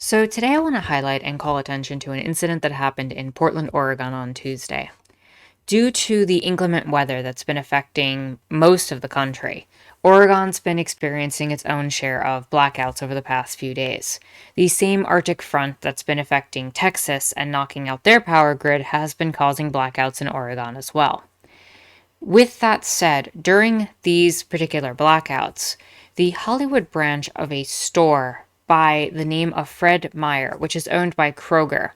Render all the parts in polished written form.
So, today I want to highlight and call attention to an incident that happened in Portland, Oregon on Tuesday. Due to the inclement weather that's been affecting most of the country, Oregon's been experiencing its own share of blackouts over the past few days. The same Arctic front that's been affecting Texas and knocking out their power grid has been causing blackouts in Oregon as well. With that said, during these particular blackouts, the Hollywood branch of a store by the name of Fred Meyer, which is owned by Kroger,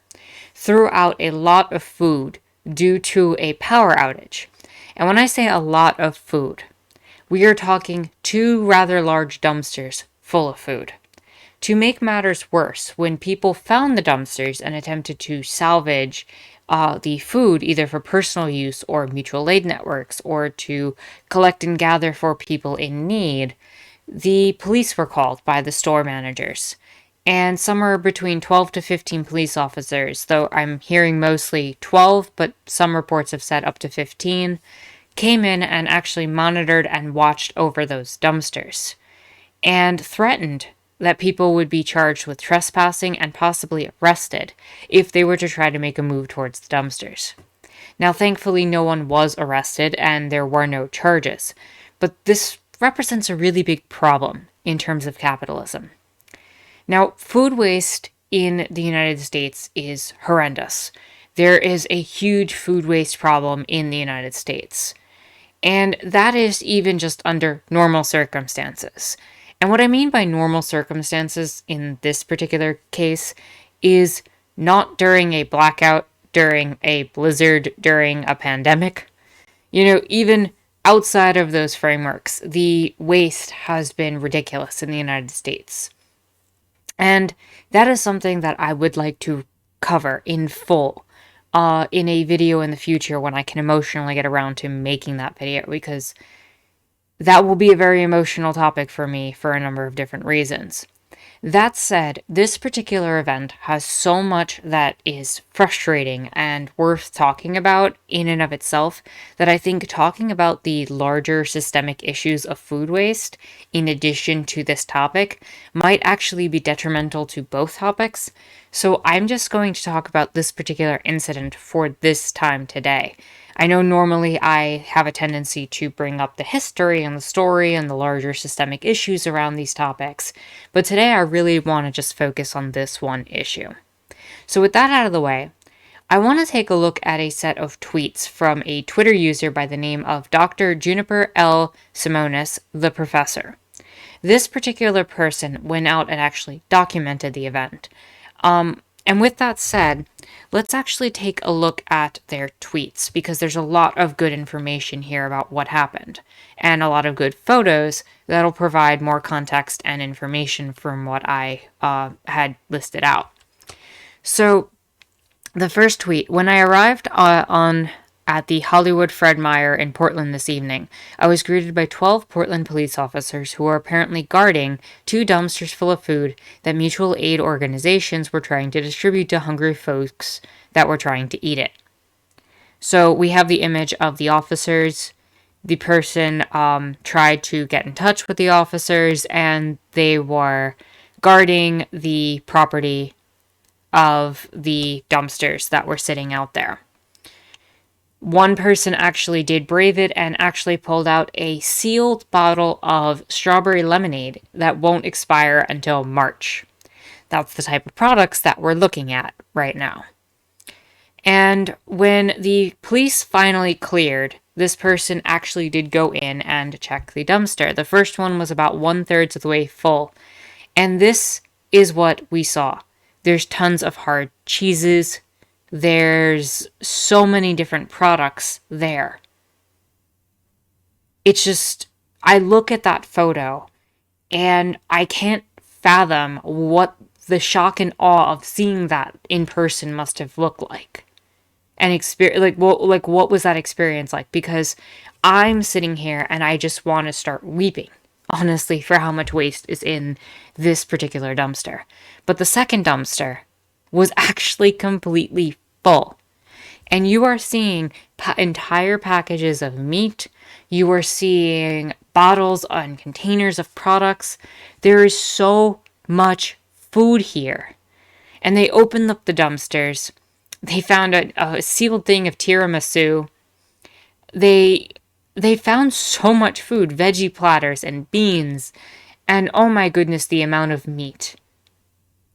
threw out a lot of food due to a power outage. And when I say a lot of food, we are talking two rather large dumpsters full of food. To make matters worse, when people found the dumpsters and attempted to salvage the food, either for personal use or mutual aid networks, or to collect and gather for people in need, the police were called by the store managers. And somewhere between 12 to 15 police officers, though I'm hearing mostly 12, but some reports have said up to 15, came in and actually monitored and watched over those dumpsters and threatened that people would be charged with trespassing and possibly arrested if they were to try to make a move towards the dumpsters. Now, thankfully, no one was arrested and there were no charges, but this represents a really big problem in terms of capitalism. Now, food waste in the United States is horrendous. There is a huge food waste problem in the United States. And that is even just under normal circumstances. And what I mean by normal circumstances in this particular case is not during a blackout, during a blizzard, during a pandemic. Even outside of those frameworks, the waste has been ridiculous in the United States. And that is something that I would like to cover in full in a video in the future when I can emotionally get around to making that video, because that will be a very emotional topic for me for a number of different reasons. That said, this particular event has so much that is frustrating and worth talking about in and of itself that I think talking about the larger systemic issues of food waste, in addition to this topic, might actually be detrimental to both topics. So I'm just going to talk about this particular incident for this time today. I know normally I have a tendency to bring up the history and the story and the larger systemic issues around these topics, but today I really want to just focus on this one issue. So with that out of the way, I want to take a look at a set of tweets from a Twitter user by the name of Dr. Juniper L. Simonis, the professor. This particular person went out and actually documented the event. And with that said, let's actually take a look at their tweets, because there's a lot of good information here about what happened, and a lot of good photos that'll provide more context and information from what I had listed out. So, the first tweet: when I arrived at the Hollywood Fred Meyer in Portland this evening, I was greeted by 12 Portland police officers who were apparently guarding two dumpsters full of food that mutual aid organizations were trying to distribute to hungry folks that were trying to eat it. So we have the image of the officers. The person tried to get in touch with the officers, and they were guarding the property of the dumpsters that were sitting out there. One person actually did brave it and actually pulled out a sealed bottle of strawberry lemonade that won't expire until March. That's the type of products that we're looking at right now. And when the police finally cleared, this person actually did go in and check the dumpster. The first one was about 1/3 of the way full. And this is what we saw. There's tons of hard cheeses. There's so many different products there. It's just, I look at that photo and I can't fathom what the shock and awe of seeing that in person must have looked like. And what was that experience like? Because I'm sitting here and I just want to start weeping, honestly, for how much waste is in this particular dumpster. But the second dumpster was actually completely full. And you are seeing entire packages of meat. You are seeing bottles and containers of products. There is so much food here And they opened up the dumpsters. They found a sealed thing of tiramisu. They they found so much food, veggie platters and beans, and oh my goodness, the amount of meat.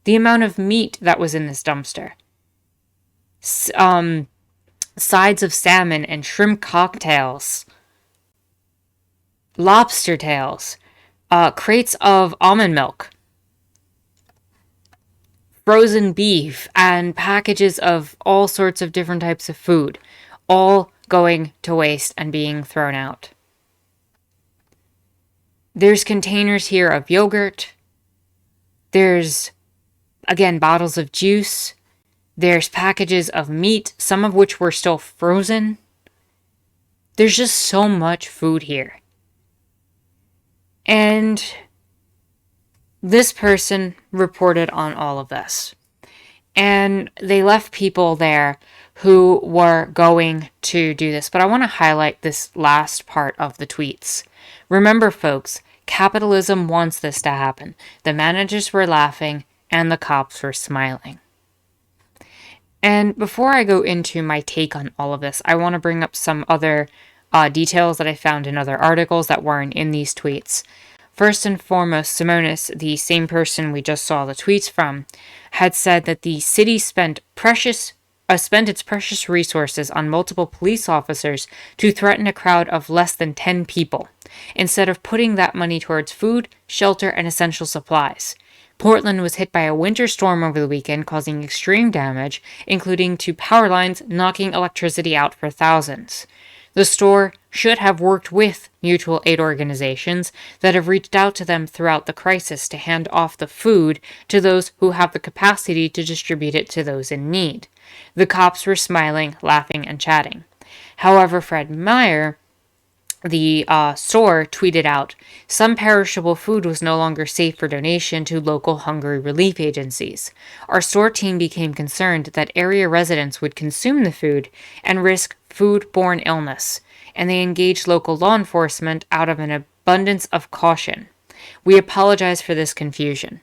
The amount of meat that was in this dumpster. Sides of salmon and shrimp cocktails, lobster tails, crates of almond milk, frozen beef, and packages of all sorts of different types of food, all going to waste and being thrown out. There's containers here of yogurt. There's, again, bottles of juice. There's packages of meat, some of which were still frozen. There's just so much food here. And this person reported on all of this. And they left people there who were going to do this. But I want to highlight this last part of the tweets. Remember, folks, capitalism wants this to happen. The managers were laughing and the cops were smiling. And before I go into my take on all of this, I want to bring up some other details that I found in other articles that weren't in these tweets. First and foremost, Simonis, the same person we just saw the tweets from, had said that the city spent its precious resources on multiple police officers to threaten a crowd of less than 10 people, instead of putting that money towards food, shelter, and essential supplies. Portland was hit by a winter storm over the weekend, causing extreme damage, including to power lines, knocking electricity out for thousands. The store should have worked with mutual aid organizations that have reached out to them throughout the crisis to hand off the food to those who have the capacity to distribute it to those in need. The cops were smiling, laughing, and chatting. However, Fred Meyer, the store, tweeted out, some perishable food was no longer safe for donation to local hunger relief agencies. Our store team became concerned that area residents would consume the food and risk food-borne illness, and they engaged local law enforcement out of an abundance of caution. We apologize for this confusion.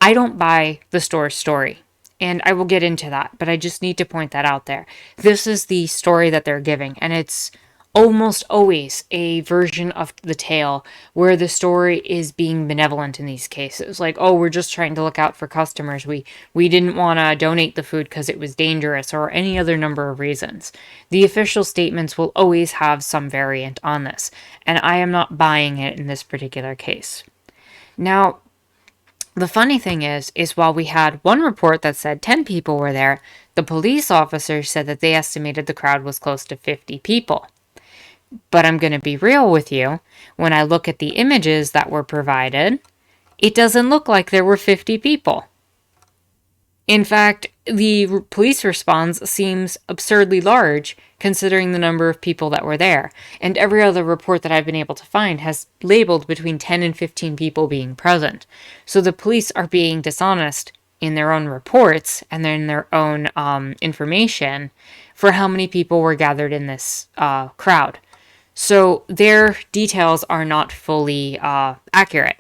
I don't buy the store's story, and I will get into that, but I just need to point that out there. This is the story that they're giving, and it's almost always a version of the tale where the story is being benevolent in these cases. Like, oh, we're just trying to look out for customers. We didn't want to donate the food because it was dangerous or any other number of reasons. The official statements will always have some variant on this, and I am not buying it in this particular case. Now, the funny thing is while we had one report that said 10 people were there, the police officer said that they estimated the crowd was close to 50 people. But I'm going to be real with you. When I look at the images that were provided, it doesn't look like there were 50 people. In fact, the police response seems absurdly large considering the number of people that were there. And every other report that I've been able to find has labeled between 10 and 15 people being present. So the police are being dishonest in their own reports and in their own information for how many people were gathered in this crowd. So their details are not fully accurate.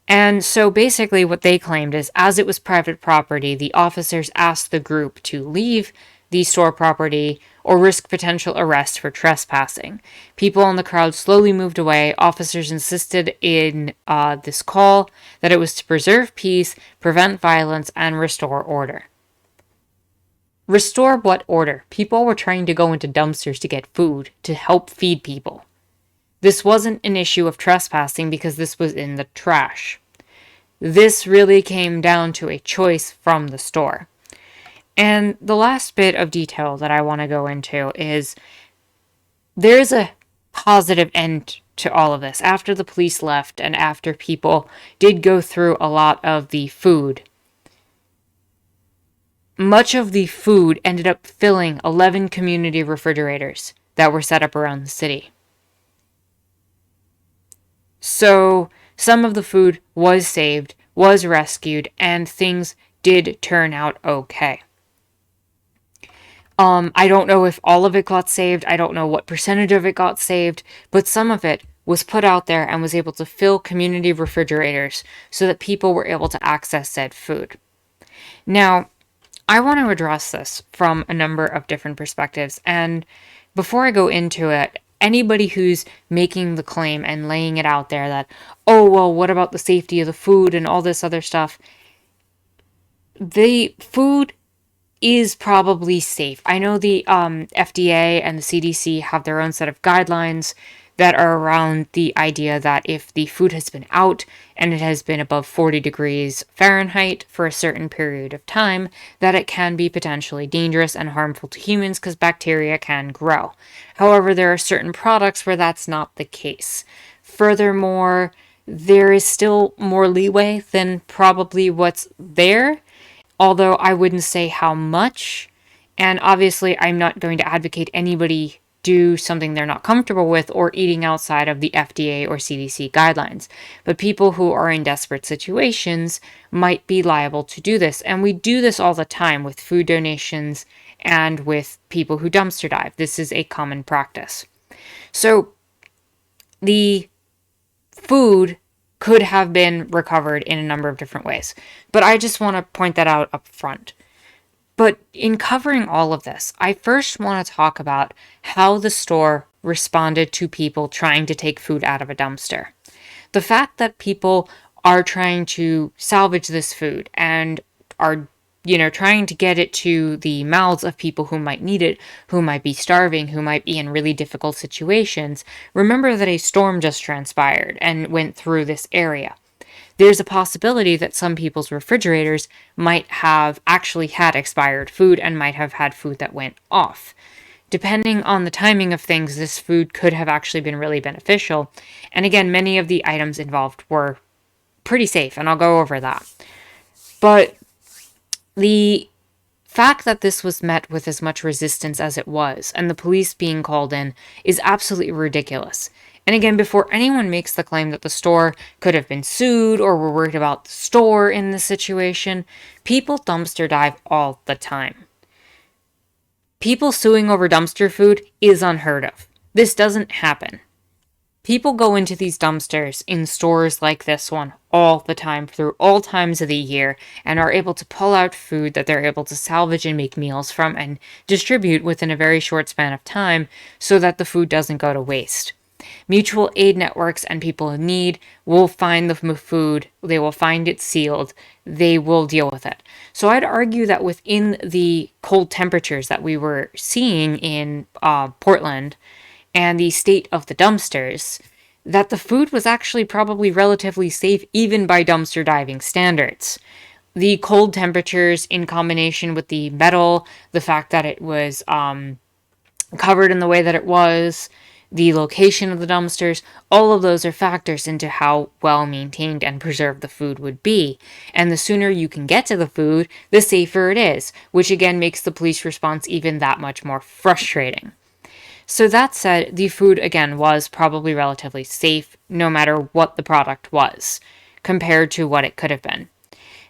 And so basically what they claimed is, as it was private property, the officers asked the group to leave the store property or risk potential arrest for trespassing. People in the crowd slowly moved away. Officers insisted in this call that it was to preserve peace, prevent violence, and restore order. Restore what order? People were trying to go into dumpsters to get food, to help feed people. This wasn't an issue of trespassing because this was in the trash. This really came down to a choice from the store. And the last bit of detail that I want to go into is there's a positive end to all of this. After the police left and after people did go through a lot of the food, much of the food ended up filling 11 community refrigerators that were set up around the city. So some of the food was saved, was rescued, and things did turn out okay. I don't know if all of it got saved. I don't know what percentage of it got saved, but some of it was put out there and was able to fill community refrigerators so that people were able to access said food. Now, I want to address this from a number of different perspectives. And before I go into it, anybody who's making the claim and laying it out there that, oh, well, what about the safety of the food and all this other stuff? The food is probably safe. I know the FDA and the CDC have their own set of guidelines that are around the idea that if the food has been out and it has been above 40 degrees Fahrenheit for a certain period of time, that it can be potentially dangerous and harmful to humans because bacteria can grow. However, there are certain products where that's not the case. Furthermore, there is still more leeway than probably what's there, although I wouldn't say how much. And obviously, I'm not going to advocate anybody do something they're not comfortable with or eating outside of the FDA or CDC guidelines. But people who are in desperate situations might be liable to do this. And we do this all the time with food donations and with people who dumpster dive. This is a common practice. So the food could have been recovered in a number of different ways. But I just want to point that out up front. But in covering all of this, I first want to talk about how the store responded to people trying to take food out of a dumpster. The fact that people are trying to salvage this food and are trying to get it to the mouths of people who might need it, who might be starving, who might be in really difficult situations. Remember that a storm just transpired and went through this area. There's a possibility that some people's refrigerators might have actually had expired food and might have had food that went off. Depending on the timing of things, this food could have actually been really beneficial. And again, many of the items involved were pretty safe, and I'll go over that. But the fact that this was met with as much resistance as it was, and the police being called in, is absolutely ridiculous. And again, before anyone makes the claim that the store could have been sued or were worried about the store in this situation, people dumpster dive all the time. People suing over dumpster food is unheard of. This doesn't happen. People go into these dumpsters in stores like this one all the time through all times of the year and are able to pull out food that they're able to salvage and make meals from and distribute within a very short span of time so that the food doesn't go to waste. Mutual aid networks and people in need will find the food, they will find it sealed, they will deal with it. So I'd argue that within the cold temperatures that we were seeing in Portland and the state of the dumpsters, that the food was actually probably relatively safe even by dumpster diving standards. The cold temperatures in combination with the metal, the fact that it was covered in the way that it was, the location of the dumpsters, all of those are factors into how well maintained and preserved the food would be. And the sooner you can get to the food, the safer it is, which again makes the police response even that much more frustrating. So that said, the food again was probably relatively safe no matter what the product was, compared to what it could have been.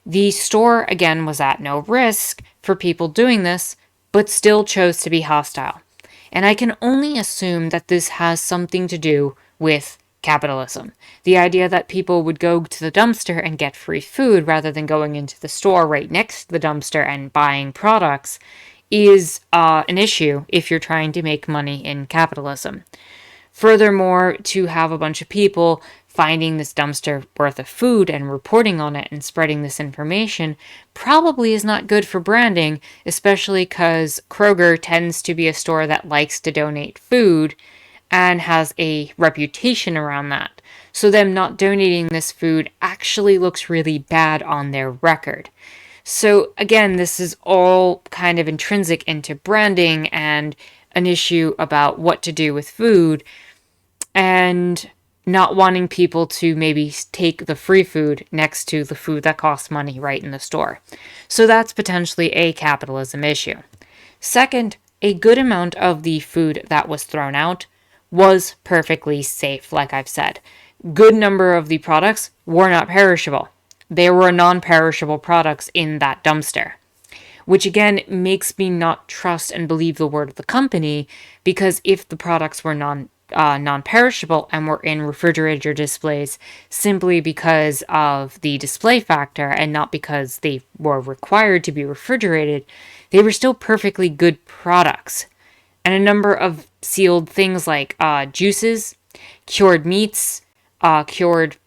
The store again was at no risk for people doing this, but still chose to be hostile. And I can only assume that this has something to do with capitalism. The idea that people would go to the dumpster and get free food rather than going into the store right next to the dumpster and buying products is an issue if you're trying to make money in capitalism. Furthermore, to have a bunch of people finding this dumpster worth of food and reporting on it and spreading this information probably is not good for branding, especially because Kroger tends to be a store that likes to donate food and has a reputation around that. So them not donating this food actually looks really bad on their record. So again, this is all kind of intrinsic into branding and an issue about what to do with food and not wanting people to maybe take the free food next to the food that costs money right in the store. So that's potentially a capitalism issue. Second, a good amount of the food that was thrown out was perfectly safe, like I've said. Good number of the products were not perishable. There were non-perishable products in that dumpster, which again makes me not trust and believe the word of the company, because if the products were non-perishable and were in refrigerator displays simply because of the display factor and not because they were required to be refrigerated, they were still perfectly good products. And a number of sealed things like juices, cured meats, cured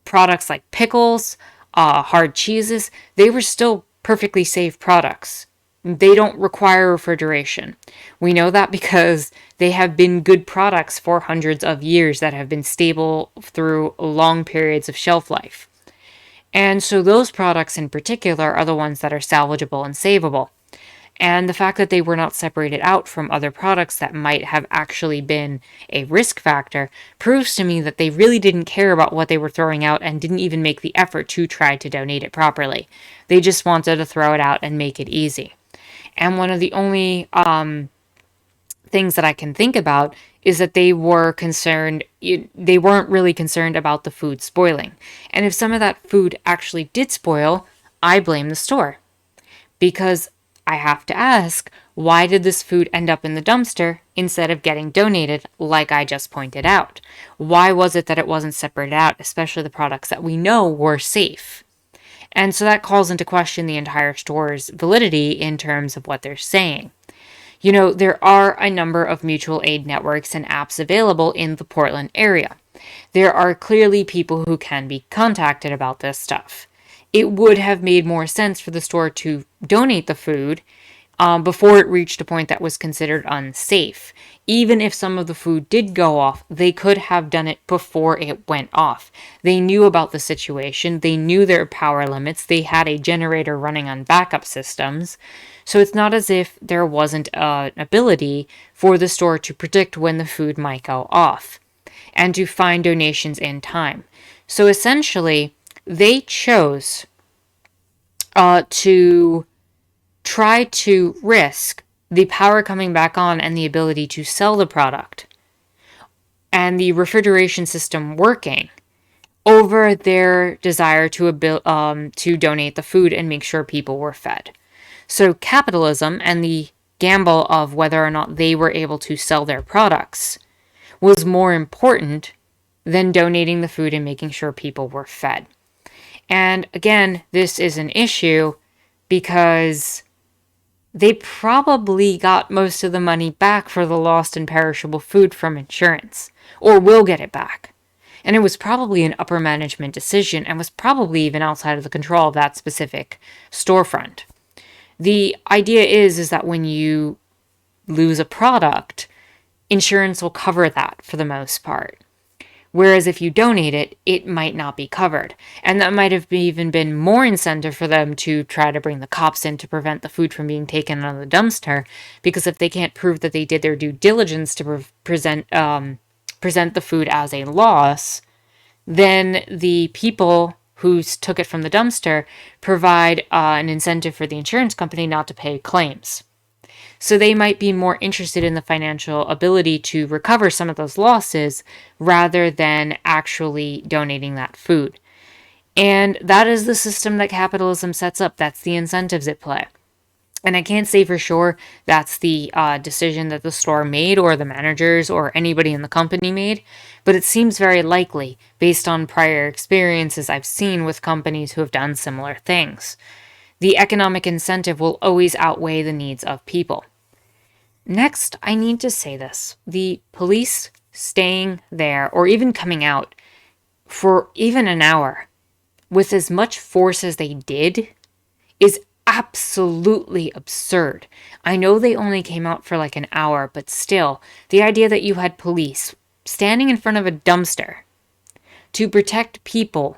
products like pickles, hard cheeses, they were still perfectly safe products. They don't require refrigeration. We know that because they have been good products for hundreds of years that have been stable through long periods of shelf life. And so those products in particular are the ones that are salvageable and savable. And the fact that they were not separated out from other products that might have actually been a risk factor proves to me that they really didn't care about what they were throwing out and didn't even make the effort to try to donate it properly. They just wanted to throw it out and make it easy. And one of the only things that I can think about is that they weren't really concerned about the food spoiling. And if some of that food actually did spoil, I blame the store. Because I have to ask, why did this food end up in the dumpster instead of getting donated, like I just pointed out? Why was it that it wasn't separated out, especially the products that we know were safe? And so that calls into question the entire store's validity in terms of what they're saying. You know, there are a number of mutual aid networks and apps available in the Portland area. There are clearly people who can be contacted about this stuff. It would have made more sense for the store to donate the food before it reached a point that was considered unsafe. Even if some of the food did go off, they could have done it before it went off. They knew about the situation. They knew their power limits. They had a generator running on backup systems. So it's not as if there wasn't an ability for the store to predict when the food might go off and to find donations in time. So essentially, they chose to try to risk the power coming back on and the ability to sell the product and the refrigeration system working over their desire to donate the food and make sure people were fed. So capitalism and the gamble of whether or not they were able to sell their products was more important than donating the food and making sure people were fed. And again, this is an issue because they probably got most of the money back for the lost and perishable food from insurance, or will get it back. And it was probably an upper management decision and was probably even outside of the control of that specific storefront. The idea is that when you lose a product, insurance will cover that for the most part. Whereas if you donate it, it might not be covered. And that might have even been more incentive for them to try to bring the cops in to prevent the food from being taken out of the dumpster. Because if they can't prove that they did their due diligence to present the food as a loss, then the people who took it from the dumpster provide an incentive for the insurance company not to pay claims. So they might be more interested in the financial ability to recover some of those losses rather than actually donating that food. And that is the system that capitalism sets up. That's the incentives at play. And I can't say for sure that's the decision that the store made or the managers or anybody in the company made, but it seems very likely based on prior experiences I've seen with companies who have done similar things. The economic incentive will always outweigh the needs of people. Next, I need to say this. The police staying there or even coming out for even an hour with as much force as they did is absolutely absurd. I know they only came out for like an hour, but still, the idea that you had police standing in front of a dumpster to protect people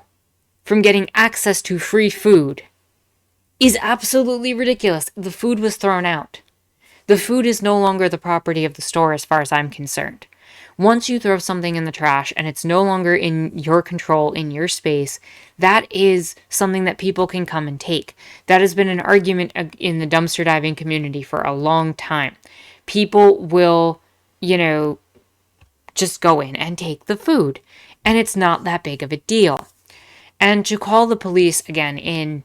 from getting access to free food is absolutely ridiculous. The food was thrown out. The food is no longer the property of the store as far as I'm concerned. Once you throw something in the trash and it's no longer in your control, in your space, that is something that people can come and take. That has been an argument in the dumpster diving community for a long time. People will, just go in and take the food. And it's not that big of a deal. And to call the police again in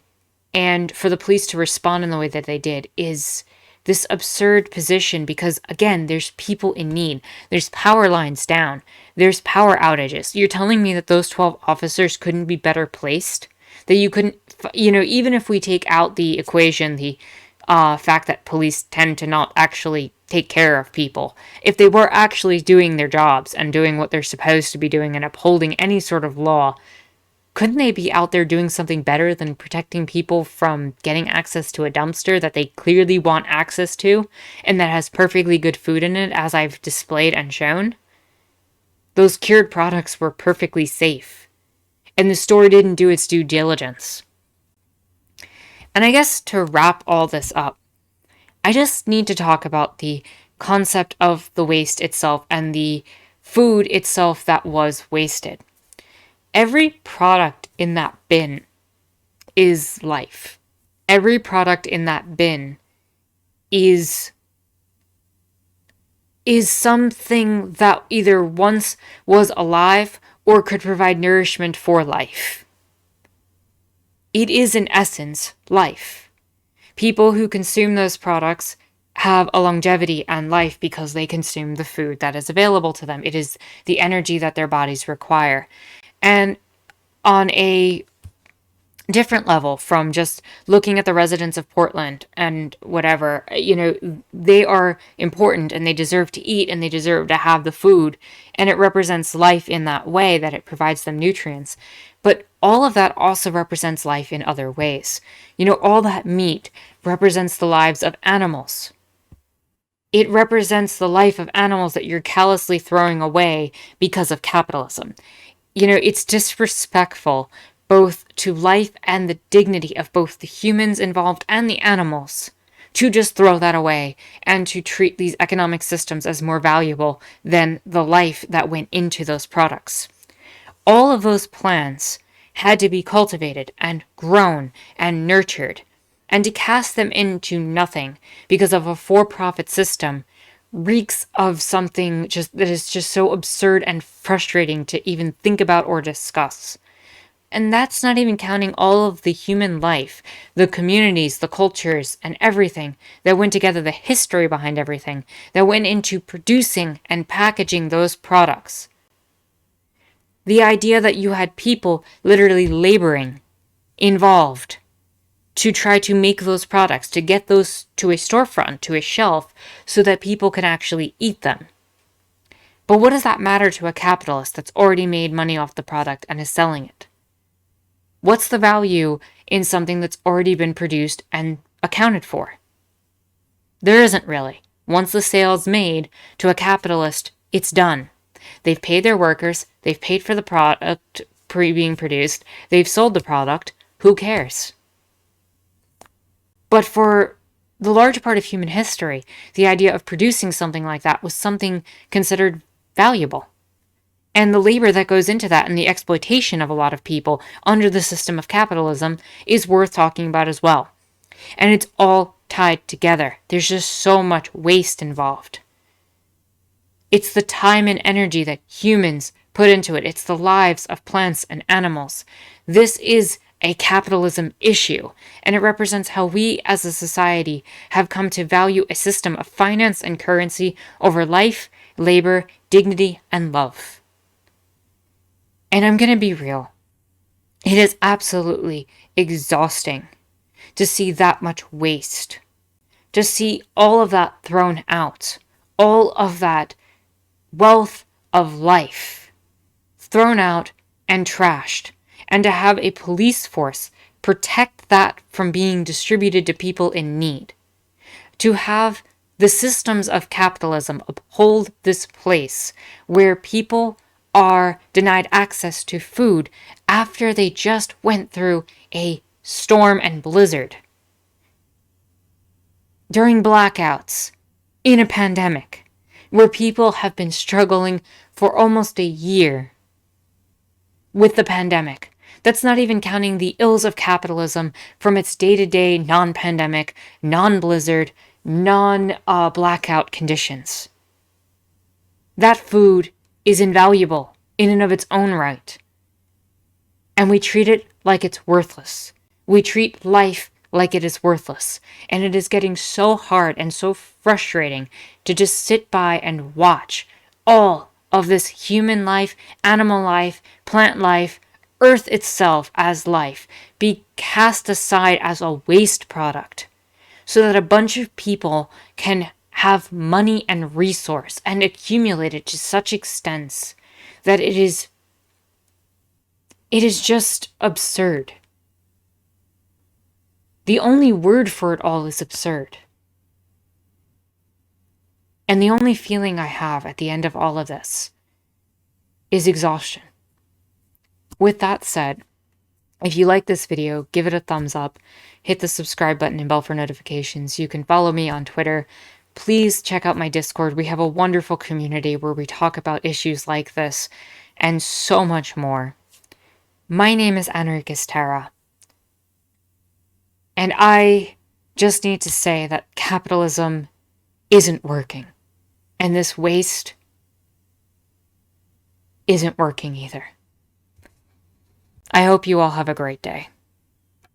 and for the police to respond in the way that they did is this absurd position because, again, there's people in need. There's power lines down. There's power outages. You're telling me that those 12 officers couldn't be better placed? That you couldn't, even if we take out the equation, the fact that police tend to not actually take care of people, if they were actually doing their jobs and doing what they're supposed to be doing and upholding any sort of law, couldn't they be out there doing something better than protecting people from getting access to a dumpster that they clearly want access to and that has perfectly good food in it, as I've displayed and shown? Those cured products were perfectly safe, and the store didn't do its due diligence. And I guess to wrap all this up, I just need to talk about the concept of the waste itself and the food itself that was wasted. Every product in that bin is life. Every product in that bin is something that either once was alive or could provide nourishment for life. It is, in essence, life. People who consume those products have a longevity and life because they consume the food that is available to them. It is the energy that their bodies require. And on a different level from just looking at the residents of Portland and whatever, they are important and they deserve to eat and they deserve to have the food, and it represents life in that way that it provides them nutrients. But all of that also represents life in other ways. All that meat represents the lives of animals. It represents the life of animals that you're callously throwing away because of capitalism. It's disrespectful both to life and the dignity of both the humans involved and the animals to just throw that away and to treat these economic systems as more valuable than the life that went into those products. All of those plants had to be cultivated and grown and nurtured, and to cast them into nothing because of a for-profit system reeks of something that is just so absurd and frustrating to even think about or discuss. And that's not even counting all of the human life, the communities, the cultures, and everything that went together, the history behind everything that went into producing and packaging those products. The idea that you had people literally laboring, involved, to try to make those products, to get those to a storefront, to a shelf, so that people can actually eat them. But what does that matter to a capitalist that's already made money off the product and is selling it? What's the value in something that's already been produced and accounted for? There isn't really. Once the sale's made, to a capitalist, it's done. They've paid their workers, they've paid for the product being produced, they've sold the product, who cares? But for the large part of human history, the idea of producing something like that was something considered valuable. And the labor that goes into that and the exploitation of a lot of people under the system of capitalism is worth talking about as well. And it's all tied together. There's just so much waste involved. It's the time and energy that humans put into it. It's the lives of plants and animals. This is a capitalism issue, and it represents how we as a society have come to value a system of finance and currency over life, labor, dignity, and love. And I'm going to be real. It is absolutely exhausting to see that much waste, to see all of that thrown out, all of that wealth of life thrown out and trashed, and to have a police force protect that from being distributed to people in need. To have the systems of capitalism uphold this place where people are denied access to food after they just went through a storm and blizzard, during blackouts, in a pandemic, where people have been struggling for almost a year with the pandemic. That's not even counting the ills of capitalism from its day-to-day non-pandemic, non-blizzard, non-blackout conditions. That food is invaluable in and of its own right. And we treat it like it's worthless. We treat life like it is worthless. And it is getting so hard and so frustrating to just sit by and watch all of this human life, animal life, plant life, Earth itself as life be cast aside as a waste product so that a bunch of people can have money and resource and accumulate it to such extents that it is just absurd. The only word for it all is absurd. And the only feeling I have at the end of all of this is exhaustion. With that said, if you like this video, give it a thumbs up, hit the subscribe button and bell for notifications. You can follow me on Twitter. Please check out my Discord. We have a wonderful community where we talk about issues like this and so much more. My name is Enriquez Terra. And I just need to say that capitalism isn't working. And this waste isn't working either. I hope you all have a great day.